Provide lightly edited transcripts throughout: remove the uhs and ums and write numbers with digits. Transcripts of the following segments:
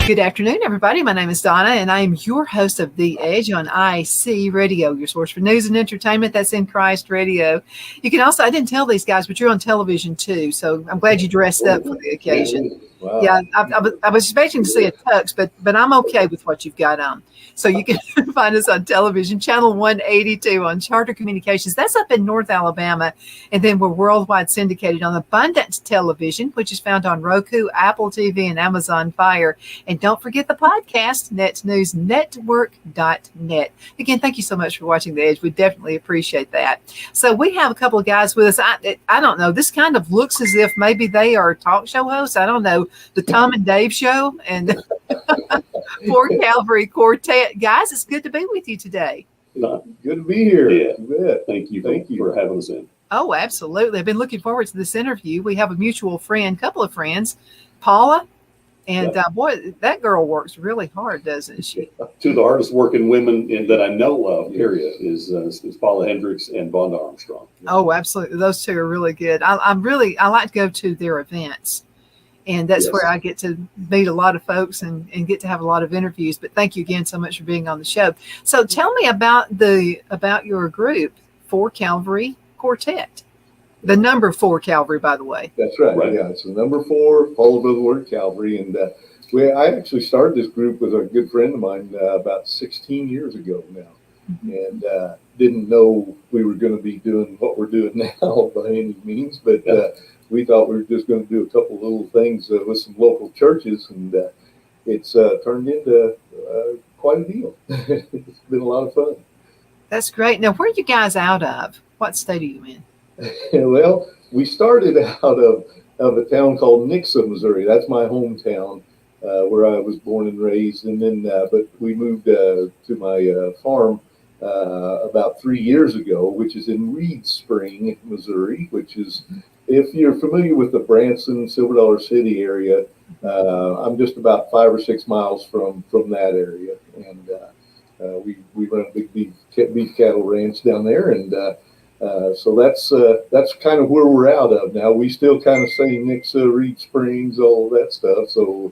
Good afternoon, everybody. My name is Donna, and I am your host of The Edge on IC Radio, your source for news and entertainment. That's in Christ Radio. You can also, I didn't tell these guys, but you're on television too, so I'm glad you dressed up for the occasion. Wow. Yeah, I was expecting to see a tux, but I'm okay with what you've got on. So you can find us on television, channel 182 on Charter Communications. That's up in North Alabama. And then we're worldwide syndicated on Abundant Television, which is found on Roku, Apple TV, and Amazon Fire. And don't forget the podcast, netsnewsnetwork.net. Again, thank you so much for watching The Edge. We definitely appreciate that. So we have a couple of guys with us. I don't know. This kind of looks as if maybe they are talk show hosts. I don't know. The Tom and Dave show and for Calvary Quartet. Guys, it's good to be with you today. Good to be here. Yeah. Thank you for having us in. Oh, absolutely. I've been looking forward to this interview. We have a mutual friend, couple of friends, Paula. And boy, that girl works really hard, doesn't she? Two of the hardest working women that I know of, period, is Paula Hendricks and Vonda Armstrong. Oh, absolutely. Those two are really good. I like to go to their events. And that's where I get to meet a lot of folks and get to have a lot of interviews. But thank you again so much for being on the show. So tell me about your group, For Calvary Quartet. The number 4 Calvary, by the way. That's right. Yeah, it's the number 4, followed by the word Calvary. And I actually started this group with a good friend of mine about 16 years ago now. Mm-hmm. And didn't know we were going to be doing what we're doing now by any means. But we thought we were just going to do a couple little things with some local churches. And it's turned into quite a deal. It's been a lot of fun. That's great. Now, where are you guys out of? What state are you in? Well, we started out of a town called Nixa, Missouri. That's my hometown, where I was born and raised. And then, but we moved to my farm about 3 years ago, which is in Reed Spring, Missouri, which is, if you're familiar with the Branson, Silver Dollar City area, I'm just about 5 or 6 miles from that area. And we run a big beef cattle ranch down there. And so that's kind of where we're out of now. We still kind of say Nixa, Reed Springs, all of that stuff. So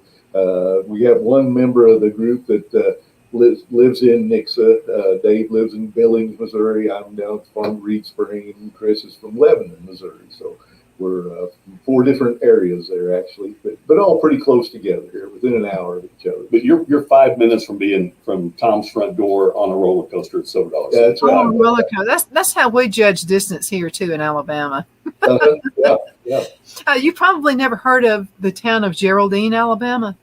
we have one member of the group that lives in Nixa. Dave lives in Billings, Missouri. I'm down at the farm Reed Spring, and Chris is from Lebanon, Missouri. So we're from 4 different areas there, actually, but all pretty close together here, within an hour of each other. But you're 5 minutes from being from Tom's front door on a roller coaster at Silver Dollar. That's right. Oh, roller coaster. That's how we judge distance here too in Alabama. Yeah. You probably never heard of the town of Geraldine, Alabama.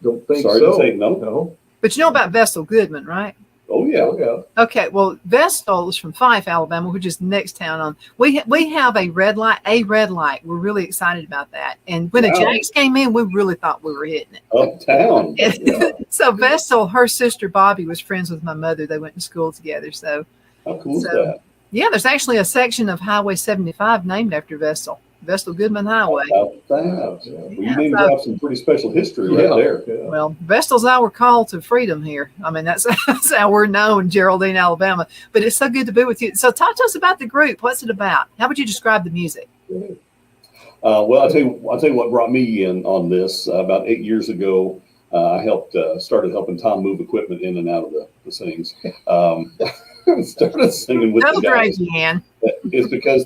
Don't think Sorry so. to say no. But you know about Vestal Goodman, right? Oh yeah. Okay, well, Vestal is from Fife, Alabama, which is the next town on. We have a red light. We're really excited about that. And when the Jacks came in, we really thought we were hitting it. Uptown. So Vestal, her sister Bobby was friends with my mother. They went to school together. So how cool is that? Yeah, there's actually a section of Highway 75 named after Vestal Goodman Highway. Well, you named out some pretty special history right there. Yeah. Well, Vestal's our call to freedom here. I mean, that's how we're known, Geraldine, Alabama. But it's so good to be with you. So talk to us about the group. What's it about? How would you describe the music? Well, I'll tell you what brought me in on this. About 8 years ago, I started helping Tom move equipment in and out of the things. Started singing with the guys. It's because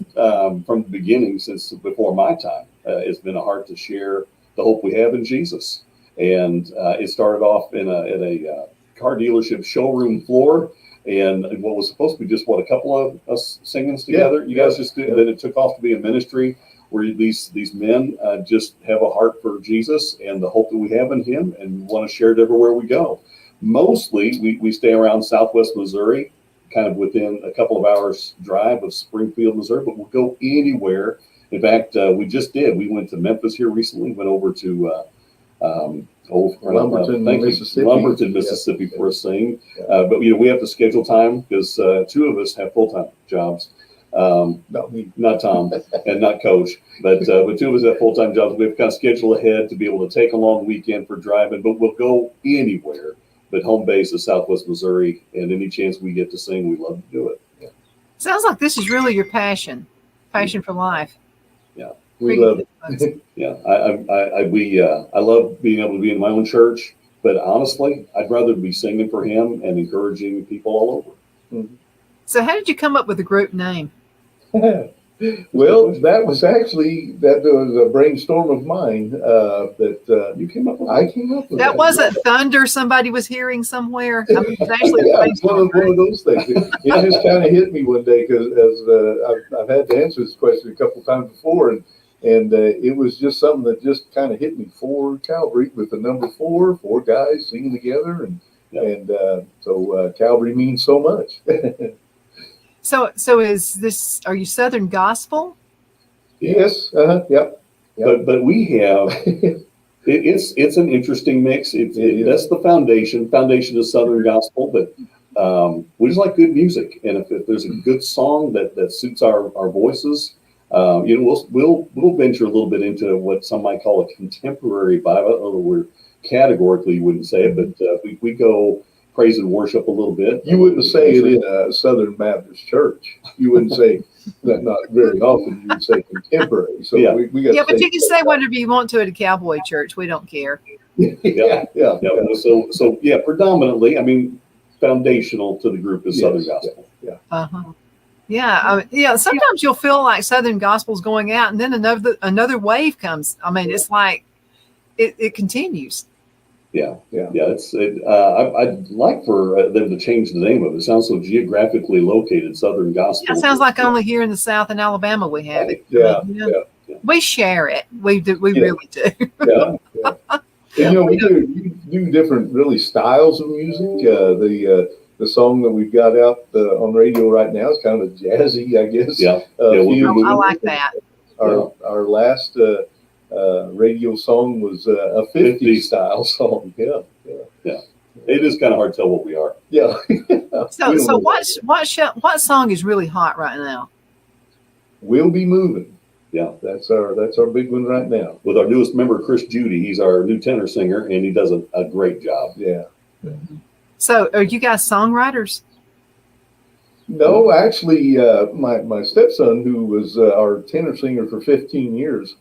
from the beginning, since before my time, it's been a heart to share the hope we have in Jesus. And it started off at a car dealership showroom floor, and what was supposed to be just a couple of us singing together. You guys just did. Then it took off to be a ministry where these men just have a heart for Jesus and the hope that we have in Him, and want to share it everywhere we go. Mostly, we stay around Southwest Missouri, kind of within a couple of hours drive of Springfield, Missouri, but we'll go anywhere. In fact, we just did. We went to Memphis here recently, went over to Lumberton, Mississippi for a sing. But we have to schedule time because 2 of us have full-time jobs. Not me. Not Tom and not Coach, but 2 of us have full-time jobs. We have to kind of schedule ahead to be able to take a long weekend for driving, but we'll go anywhere. But home base is Southwest Missouri, and any chance we get to sing, we love to do it. Sounds like this is really your passion for life. Yeah. We love it. Yeah, I love being able to be in my own church, but honestly, I'd rather be singing for him and encouraging people all over. So how did you come up with the group name? Well, that was a brainstorm of mine that You came up with. I came up with. That wasn't thunder somebody was hearing somewhere. I mean, it was actually a Yeah, it's one brainstorm, of those things. It just kind of hit me one day because I've had to answer this question a couple times before, and it was just something that just kind of hit me. For Calvary with the number four guys singing together, so Calvary means so much. So is this? Are you Southern Gospel? Yes. Yep. But we have. It's an interesting mix. That's the foundation of Southern Gospel, but we just like good music, and if there's a good song that suits our voices, we'll venture a little bit into what some might call a contemporary Bible, although we're categorically wouldn't say it, but we go praise and worship a little bit. You wouldn't say it in a Southern Baptist church. You wouldn't say that, not very often. You would say contemporary. So Yeah. we got. Yeah, but you can say whatever you want to at a cowboy church. We don't care. Yeah. So predominantly, I mean, foundational to the group is Southern Gospel. Yeah. Uh-huh. Yeah. Sometimes you'll feel like Southern Gospel's going out, and then another wave comes. I mean, it's like it continues. Yeah. I'd like for them to change the name of it. It sounds so geographically located, Southern Gospel. It sounds like only here in the South in Alabama we have it. Yeah. We share it. We do. We really do. Yeah. And, we do different really styles of music. The song that we've got out on radio right now is kind of jazzy, I guess. I like that. Our last radio song was a 50s style song. Yeah. It is kind of hard to tell what we are. Yeah. So what song is really hot right now? We'll Be Moving. Yeah, that's our big one right now. With our newest member, Chris Judy, he's our new tenor singer, and he does a great job. Yeah. So, are you guys songwriters? No, actually, my stepson, who was our tenor singer for 15 years,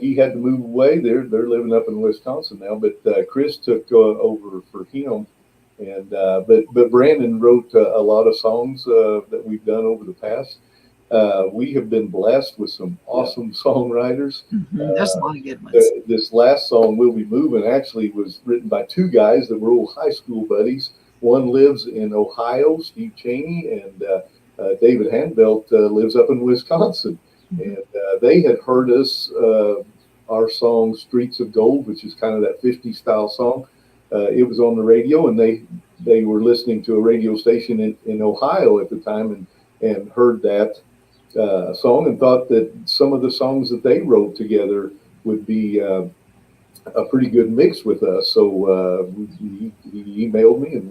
he had to move away. They're living up in Wisconsin now, but Chris took over for him. And but Brandon wrote a lot of songs that we've done over the past. We have been blessed with some awesome songwriters. There's a lot of good ones. This last song, We'll Be Moving, actually was written by two guys that were old high school buddies. One lives in Ohio, Steve Cheney, and David Handbelt lives up in Wisconsin. And they had heard us, our song Streets of Gold, which is kind of that 50s style song. It was on the radio, and they were listening to a radio station in Ohio at the time and heard that song and thought that some of the songs that they wrote together would be a pretty good mix with us. So he emailed me, and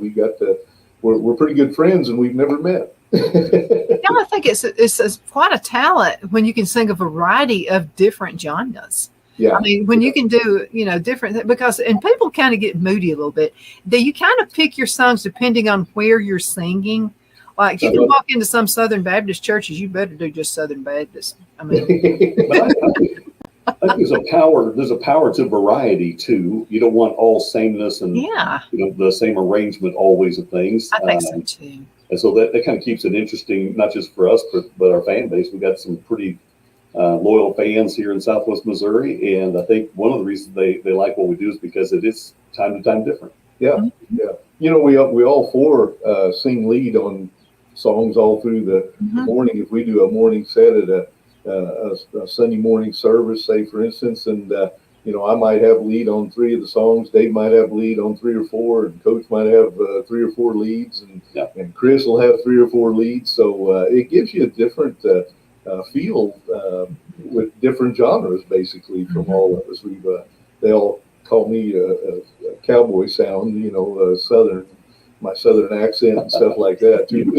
we're pretty good friends, and we've never met. I think it's quite a talent when you can sing a variety of different genres. Yeah. I mean, when you can do, different, and people kind of get moody a little bit. Do you kind of pick your songs depending on where you're singing? Like you can walk into some Southern Baptist churches, you better do just Southern Baptist. I mean, I think there's a power to variety too. You don't want all sameness and the same arrangement always of things. I think so too. And so that kind of keeps it interesting, not just for us, but our fan base. We've got some pretty loyal fans here in Southwest Missouri, and I think one of the reasons they like what we do is because it is time to time different. Yeah. We all four sing lead on songs all through the morning. If we do a morning set at a Sunday morning service, say for instance, and I might have lead on 3 of the songs. Dave might have lead on 3 or 4, and Coach might have 3 or 4 leads, and Chris will have 3 or 4 leads. So it gives you a different feel with different genres, basically, from all of us. They all call me a cowboy sound, Southern. My Southern accent and stuff like that too.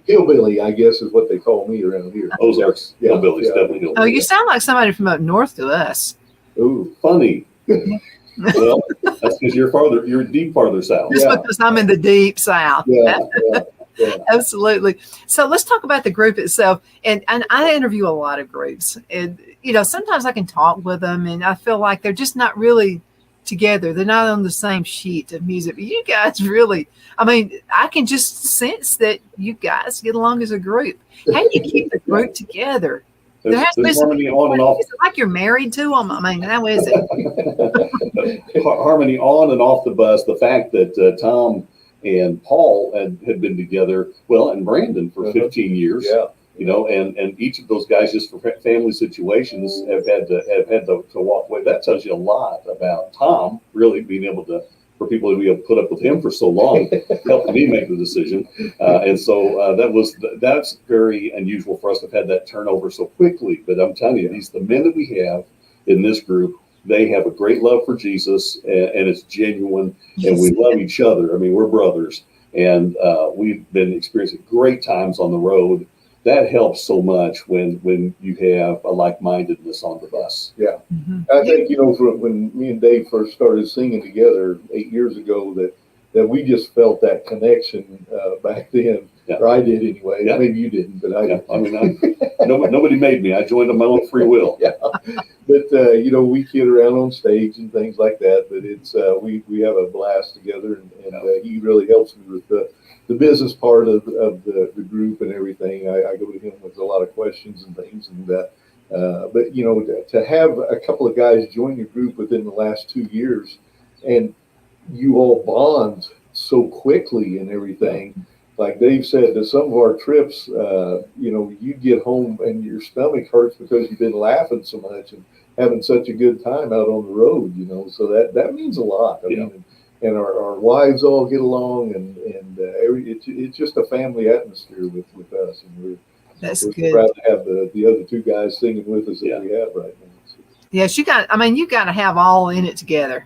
Hillbilly, I guess, is what they call me around here. Ozarks, hillbillies, definitely hillbilly. Oh, you sound like somebody from up north to us. Ooh, funny. Well, that's because you're deep farther south. Just because I'm in the deep south. Yeah. Absolutely. So let's talk about the group itself. And I interview a lot of groups. And, sometimes I can talk with them and I feel like they're just not really together. They're not on the same sheet of music. But you guys really, I can just sense that you guys get along as a group. How do you keep the group together? There has to be harmony on and off. Is it like you're married to them? How is it? Harmony on and off the bus. The fact that Tom and Paul had been together, and Brandon for 15 years. Yeah. And each of those guys, just for family situations, have had to walk away. That tells you a lot about Tom really being able to, for people to be able to put up with him for so long, helping me make the decision. And so that's very unusual for us to have had that turnover so quickly. But I'm telling you, the men that we have in this group, they have a great love for Jesus, and it's genuine, and we love each other. We're brothers, and we've been experiencing great times on the road. That helps so much when you have a like-mindedness on the bus. Yeah. Mm-hmm. I think, when me and Dave first started singing together 8 years ago, that we just felt that connection back then. Yeah. Or I did anyway. Yeah. Maybe you didn't, but I did. Nobody made me. I joined on my own free will. Yeah. But, we kid around on stage and things like that. But it's we have a blast together, and he really helps me with the business part of the group and everything. I go to him with a lot of questions and things. But to have a couple of guys join your group within the last 2 years, and you all bond so quickly and everything. Like Dave said, to some of our trips, you get home and your stomach hurts because you've been laughing so much and having such a good time out on the road, so that means a lot. And our wives all get along, and it's just a family atmosphere with us, and we're good. Proud to have the other two guys singing with us that we have right now. Yes, you got to have all in it together.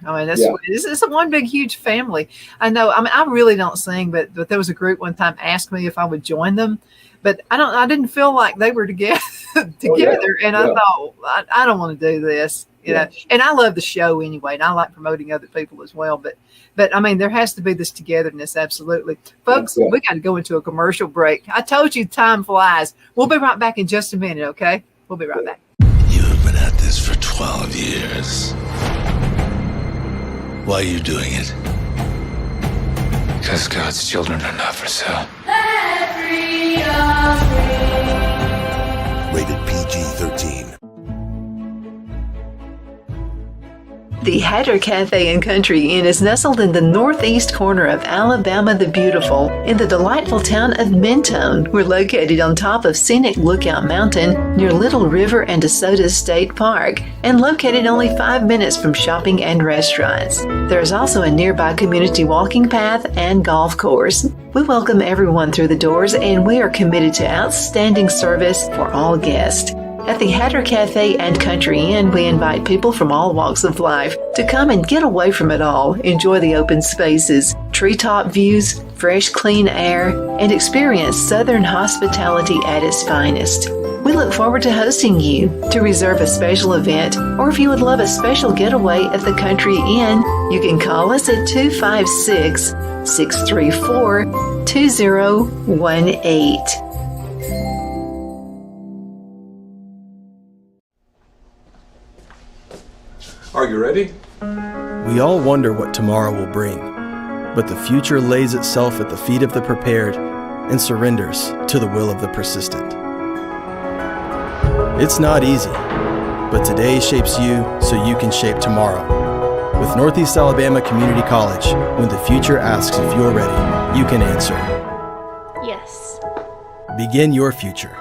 This is one big, huge family. I know. I really don't sing, but there was a group one time asked me if I would join them, but I didn't feel like they were together. And I thought, I don't want to do this, know. And I love the show anyway, and I like promoting other people as well. But there has to be this togetherness, absolutely, folks. We got to go into a commercial break. I told you, time flies. We'll be right back in just a minute. Okay, we'll be right back. You have been at this for 12 years. Why are you doing it? Because God's children are not for sale. Rated PG-13. The Hatter Cafe and Country Inn is nestled in the northeast corner of Alabama the Beautiful in the delightful town of Mentone. We're located on top of scenic Lookout Mountain near Little River and DeSoto State Park and located only 5 minutes from shopping and restaurants. There is also a nearby community walking path and golf course. We welcome everyone through the doors, and we are committed to outstanding service for all guests. At the Hatter Cafe and Country Inn, we invite people from all walks of life to come and get away from it all, enjoy the open spaces, treetop views, fresh, clean air, and experience Southern hospitality at its finest. We look forward to hosting you. To reserve a special event, or if you would love a special getaway at the Country Inn, you can call us at 256-634-2018. Are you ready? We all wonder what tomorrow will bring, but the future lays itself at the feet of the prepared and surrenders to the will of the persistent. It's not easy, but today shapes you so you can shape tomorrow. With Northeast Alabama Community College, when the future asks if you're ready, you can answer. Yes. Begin your future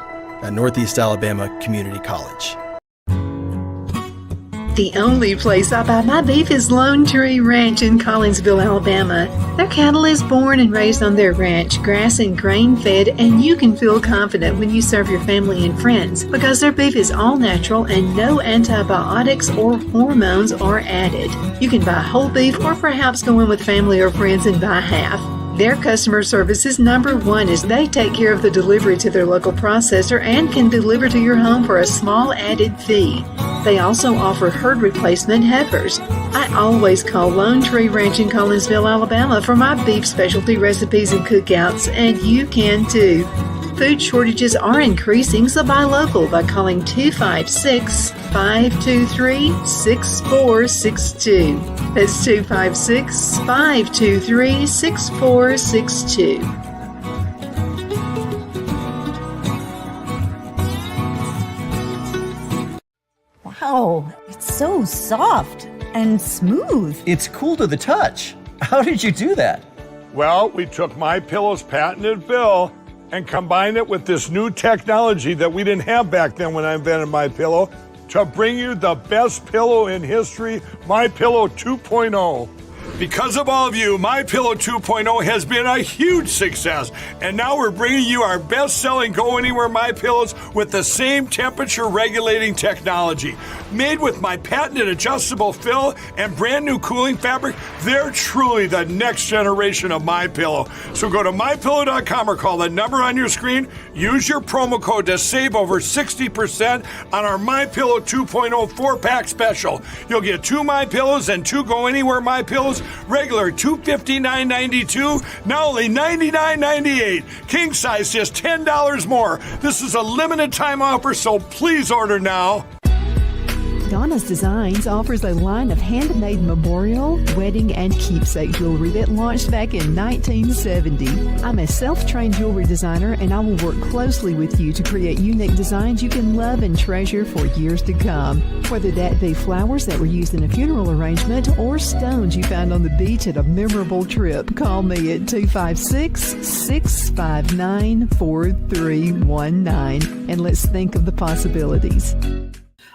at Northeast Alabama Community College. The only place I buy my beef is Lone Tree Ranch in Collinsville, Alabama. Their cattle is born and raised on their ranch, grass and grain fed, and you can feel confident when you serve your family and friends because their beef is all natural and no antibiotics or hormones are added. You can buy whole beef or perhaps go in with family or friends and buy half. Their customer service is number one as they take care of the delivery to their local processor and can deliver to your home for a small added fee. They also offer herd replacement heifers. I always call Lone Tree Ranch in Collinsville, Alabama for my beef specialty recipes and cookouts, and you can too. Food shortages are increasing, so buy local by calling 256-523-6462. That's 256-523-6462. Wow, it's so soft and smooth. It's cool to the touch. How did you do that? Well, we took MyPillow's patented fill and combined it with this new technology that we didn't have back then when I invented MyPillow to bring you the best pillow in history, MyPillow 2.0. Because of all of you, MyPillow 2.0 has been a huge success, and now we're bringing you our best-selling Go Anywhere MyPillows with the same temperature-regulating technology. Made with my patented adjustable fill and brand new cooling fabric, they're truly the next generation of MyPillow. So go to MyPillow.com or call the number on your screen. Use your promo code to save over 60% on our MyPillow 2.0 4-pack special. You'll get 2 MyPillows and 2 Go Anywhere MyPillows. Regular $259.92, now only $99.98. King size just $10 more. This is a limited time offer, so please order now. Donna's Designs offers a line of handmade memorial, wedding, and keepsake jewelry that launched back in 1970. I'm a self-trained jewelry designer, and I will work closely with you to create unique designs you can love and treasure for years to come. Whether that be flowers that were used in a funeral arrangement or stones you found on the beach at a memorable trip, call me at 256-659-4319, and let's think of the possibilities.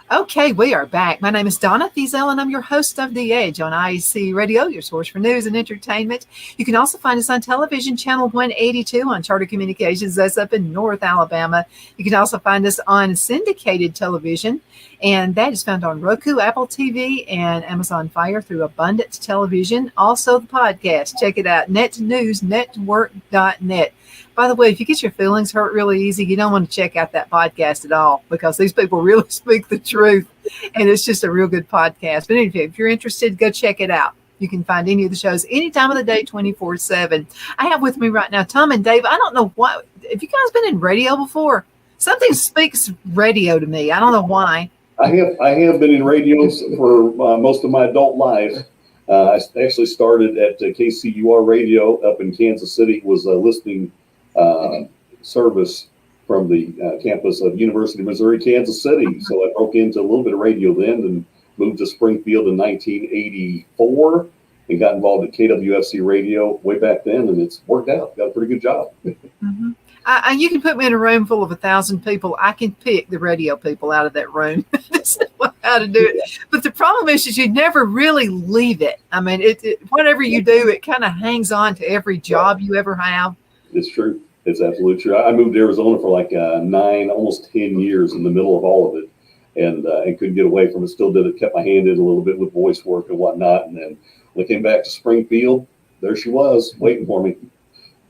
Okay, we are back. My name is Donna Thiesel, and I'm your host of The Edge on IEC Radio, your source for news and entertainment. You can also find us on television, channel 182 on Charter Communications. That's up in North Alabama. You can also find us on syndicated television, and that is found on Roku, Apple TV, and Amazon Fire through Abundance Television. Also, the podcast. Check it out, netnewsnetwork.net. By the way, if you get your feelings hurt really easy, you don't want to check out that podcast at all, because these people really speak the truth, and it's just a real good podcast. But anyway, if you're interested, go check it out. You can find any of the shows any time of the day, 24/7. I have with me right now Tom and Dave. I don't know what, have you guys been in radio before? Something speaks radio to me. I don't know why. I have been in radio for most of my adult life. I actually started at KCUR Radio up in Kansas City, was listening service from the campus of University of Missouri, Kansas City. So I broke into a little bit of radio then and moved to Springfield in 1984 and got involved at KWFC Radio way back then, and it's worked out. Got a pretty good job. Mm-hmm. You can put me in a room full of 1,000 people. I can pick the radio people out of that room. That's how to do it. But the problem is you never really leave it. I mean, whatever you do, it kind of hangs on to every job you ever have. It's true. It's absolutely true. I moved to Arizona for like 9, almost 10 years in the middle of all of it, and couldn't get away from it. Still did it, kept my hand in a little bit with voice work and whatnot. And then when I came back to Springfield, there she was waiting for me.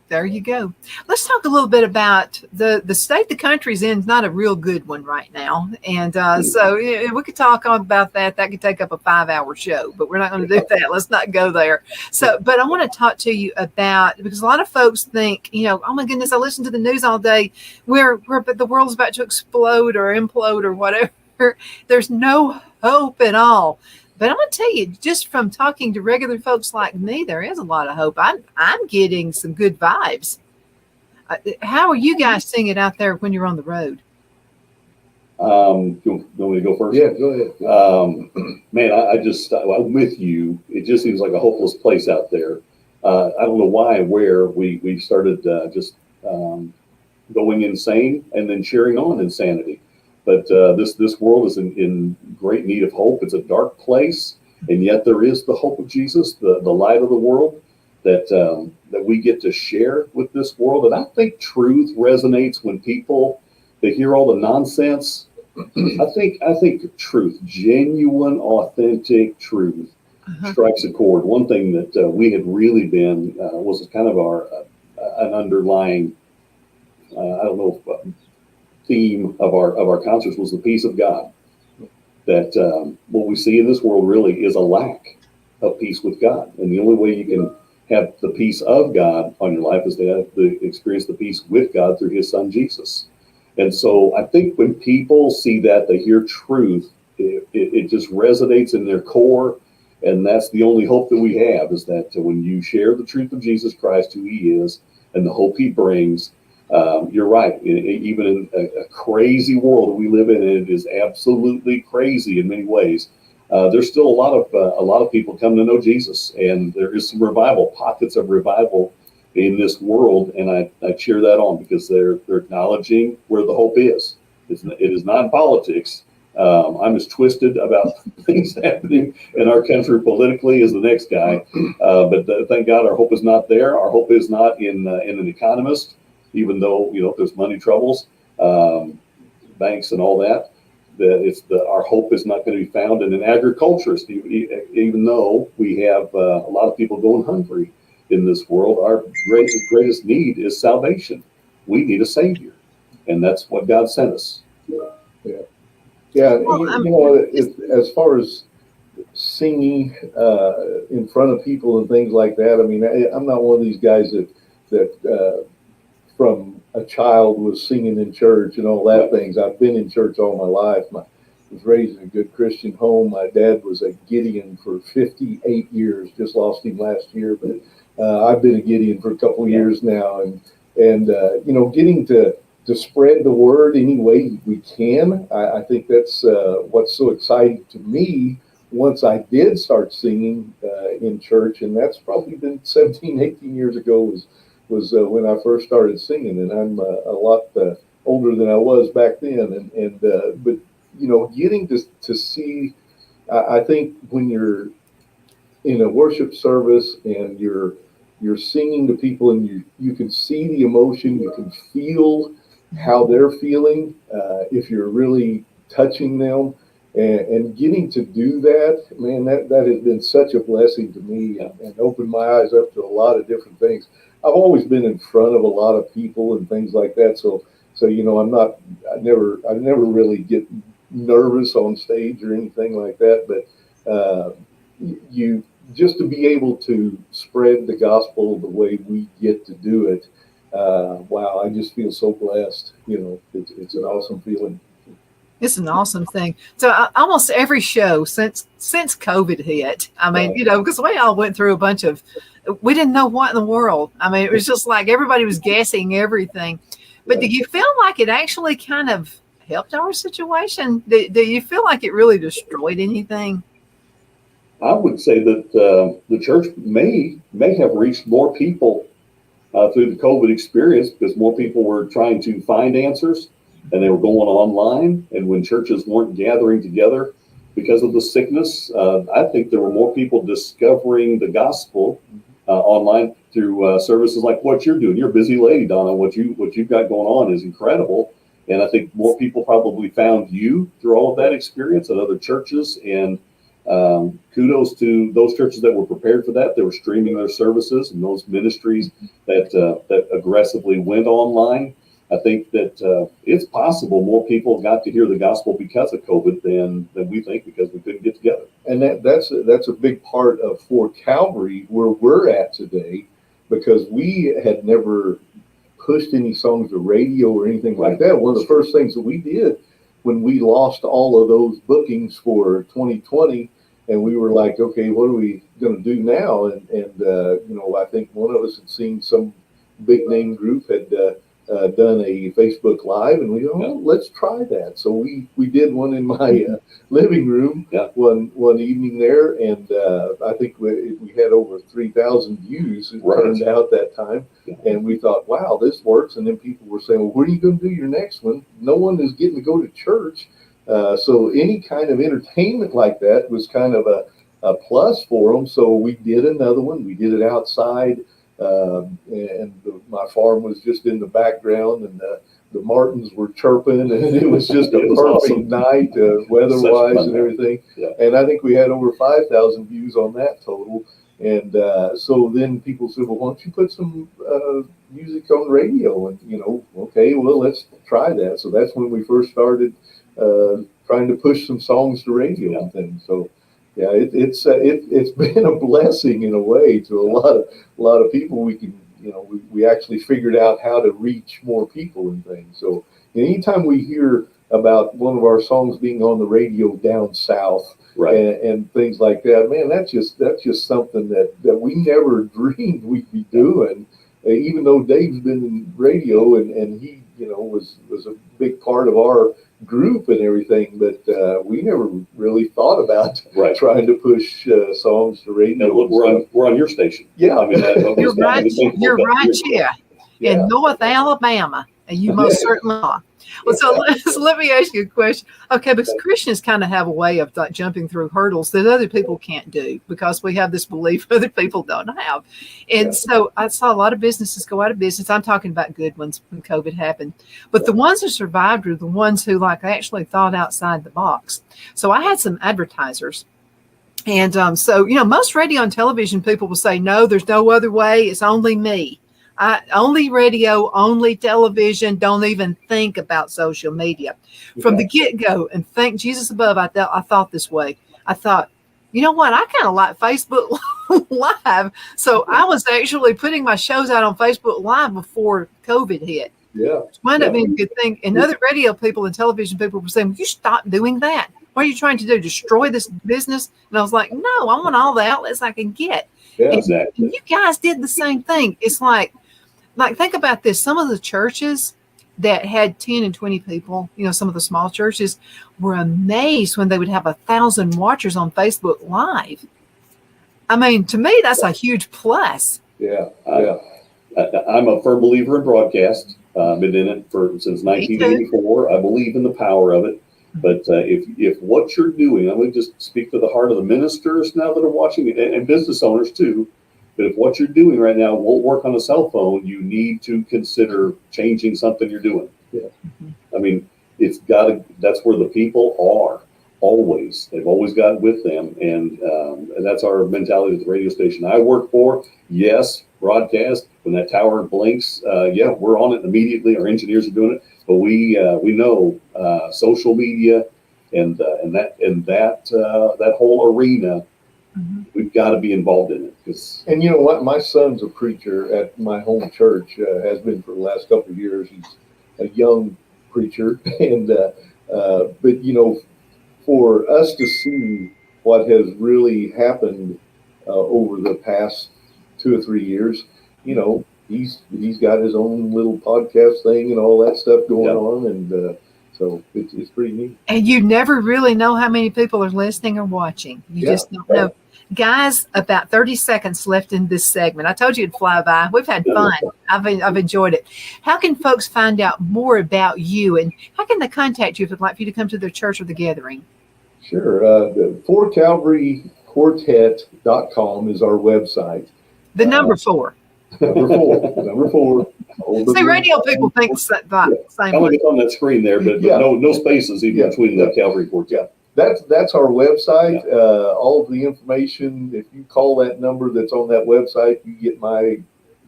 There you go. Let's talk a little bit about the state the country's in. Is not a real good one right now. And so we could talk about that. That could take up a 5-hour show, but we're not going to do that. Let's not go there. So, but I want to talk to you about, because a lot of folks think, oh my goodness, I listen to the news all day. But the world's about to explode or implode or whatever. There's no hope at all. But I'm going to tell you, just from talking to regular folks like me, there is a lot of hope. I'm getting some good vibes. How are you guys seeing it out there when you're on the road? You want me to go first? Yeah, go ahead. Man, I'm with you. It just seems like a hopeless place out there. I don't know why and where we started just going insane and then cheering on insanity. But this world is in great need of hope. It's a dark place, and yet there is the hope of Jesus, the light of the world that we get to share with this world. And I think truth resonates when people, they hear all the nonsense. I think truth, genuine, authentic truth, strikes a chord. One thing that we had really been was kind of an underlying, theme of our concerts was the peace of God. that what we see in this world really is a lack of peace with God. And the only way you can have the peace of God on your life is to experience the peace with God through his son, Jesus. And so I think when people see that, they hear truth, it just resonates in their core. And that's the only hope that we have, is that when you share the truth of Jesus Christ, who he is, and the hope he brings, you're right. Even in a crazy world that we live in, and it is absolutely crazy in many ways, there's still a lot of people come to know Jesus, and there is some revival, pockets of revival in this world, and I cheer that on, because they're acknowledging where the hope is. It is not in politics. I'm as twisted about things happening in our country politically as the next guy, but thank God our hope is not there. Our hope is not in an economist, even though there's money troubles, banks and all that. Our hope is not going to be found in an agriculturist, even though we have a lot of people going hungry in this world. Our greatest need is salvation. We need a savior, and that's what God sent us. Yeah. Well, as far as singing in front of people and things like that, I mean, I'm not one of these guys that from a child was singing in church and all that things. I've been in church all my life. I was raised in a good Christian home. My dad was a Gideon for 58 years. Just lost him last year, but I've been a Gideon for a couple of years now, and getting to spread the word any way we can. I think that's what's so exciting to me. Once I did start singing in church, and that's probably been 17, 18 years ago, was when I first started singing, and I'm a lot older than I was back then. But getting to see, I think when you're in a worship service and you're singing to people, and you can see the emotion, you can feel how they're feeling, if you're really touching them, and getting to do that, man, that has been such a blessing to me, and opened my eyes up to a lot of different things. I've always been in front of a lot of people and things like that, so I never really get nervous on stage or anything like that, but you just to be able to spread the gospel the way we get to do it, wow, I just feel so blessed. It's an awesome feeling. It's an awesome thing. So almost every show since COVID hit, I mean, because we all went through a bunch of, we didn't know what in the world. I mean, it was just like everybody was guessing everything. But do you feel like it actually kind of helped our situation? Do you feel like it really destroyed anything? I would say that the church may have reached more people through the COVID experience, because more people were trying to find answers, and they were going online. And when churches weren't gathering together because of the sickness, I think there were more people discovering the gospel online through services like what you're doing. You're a busy lady, Donna. What you've got going on is incredible. And I think more people probably found you through all of that experience at other churches. And kudos to those churches that were prepared for that. They were streaming their services, and those ministries that aggressively went online. I think that it's possible more people got to hear the gospel because of COVID than we think, because we couldn't get together. And that's a big part of for Calvary where we're at today, because we had never pushed any songs to radio or anything like that. One of the first things that we did when we lost all of those bookings for 2020, and we were like, okay, what are we going to do now? And I think one of us had seen some big name group had done a Facebook Live, and we go, let's try that. So we did one in my living room one evening there, and I think we had over 3,000 views, it turned out that time. And we thought, wow, this works. And then people were saying, well, where are you going to do your next one? No one is getting to go to church. So any kind of entertainment like that was kind of a plus for them. So we did another one. We did it outside. My farm was just in the background, and the martins were chirping, and it was just a perfect awesome night, weather-wise and everything. Yeah. And I think we had over 5,000 views on that total. And so then people said, well, why don't you put some music on radio? And, okay, well, let's try that. So that's when we first started trying to push some songs to radio and things. So yeah, it's been a blessing in a way to a lot of people. We can, we actually figured out how to reach more people and things. So anytime we hear about one of our songs being on the radio down south, right, and things like that, man, that's just something that we never dreamed we'd be doing. Even though Dave's been in radio and he, was a big part of our group and everything, but we never really thought about trying to push songs to radio. Look, we're on your station. Yeah, I mean, you're right here in North Alabama, and you most certainly are. Well, so let me ask you a question. Okay, because Christians kind of have a way of like jumping through hurdles that other people can't do because we have this belief other people don't have. And so I saw a lot of businesses go out of business. I'm talking about good ones when COVID happened. But the ones who survived were the ones who like actually thought outside the box. So I had some advertisers. And so, most radio and television people will say, no, there's no other way. It's only me. Only radio, only television, don't even think about social media. From the get-go, and thank Jesus above, I thought this way. I thought, you know what? I kind of like Facebook Live. So I was actually putting my shows out on Facebook Live before COVID hit. Yeah. It wound up being a good thing. And other radio people and television people were saying, you stop doing that. What are you trying to do? Destroy this business? And I was like, no, I want all the outlets I can get. Yeah, exactly. And you guys did the same thing. It's like, think about this. Some of the churches that had 10 and 20 people, some of the small churches were amazed when they would have 1,000 watchers on Facebook Live. I mean, to me, that's a huge plus. Yeah. I'm a firm believer in broadcast. I've been in it since 1984. I believe in the power of it. But if what you're doing, I'm going to just speak to the heart of the ministers now that are watching it, and business owners too. But if what you're doing right now won't work on a cell phone, you need to consider changing something you're doing. Yeah. I mean, that's where the people are always. They've always got with them. And that's our mentality at the radio station I work for. Yes, broadcast. When that tower blinks, we're on it immediately. Our engineers are doing it. But we know social media and that whole arena. Mm-hmm. We've got to be involved in it. And you know what? My son's a preacher at my home church, has been for the last couple of years. He's a young preacher. And but, for us to see what has really happened over the past 2 or 3 years, he's got his own little podcast thing and all that stuff going on. And so it's pretty neat. And you never really know how many people are listening or watching. You just don't know. Guys, about 30 seconds left in this segment. I told you it'd fly by. We've had fun. I've enjoyed it. How can folks find out more about you, and how can they contact you if they'd like for you to come to their church or the gathering? Sure. For CalvaryQuartet.com is our website. The number 4. Number 4. See, radio people think the same way. It's on that screen there, but no spaces even between the Calvary Quartet. That's our website. All of the information, if you call that number that's on that website, you get my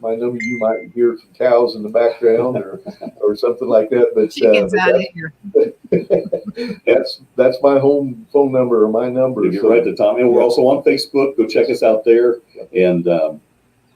number. You might hear some cows in the background or something like that. But chickens out of here. That's my home phone number or my number. You're right to Tom. And we're also on Facebook. Go check us out there. And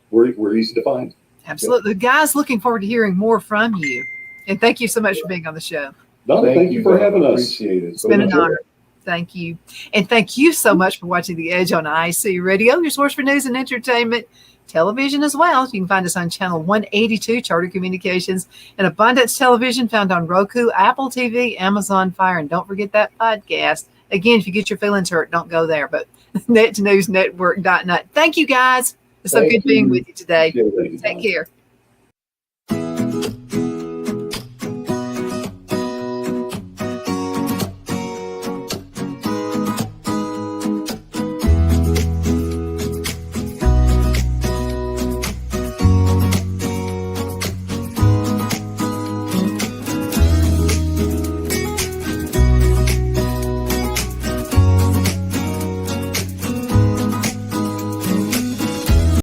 we're easy to find. Absolutely. Guys, looking forward to hearing more from you. And thank you so much for being on the show. Donna, thank you for having us. Appreciate it. It's been an honor. Thank you. And thank you so much for watching The Edge on IC Radio, your source for news and entertainment, television as well. You can find us on channel 182, Charter Communications, and Abundance Television, found on Roku, Apple TV, Amazon Fire, and don't forget that podcast. Again, if you get your feelings hurt, don't go there, but nettnewsnetwork.net. Thank you, guys. It's so good being with you today. Take care.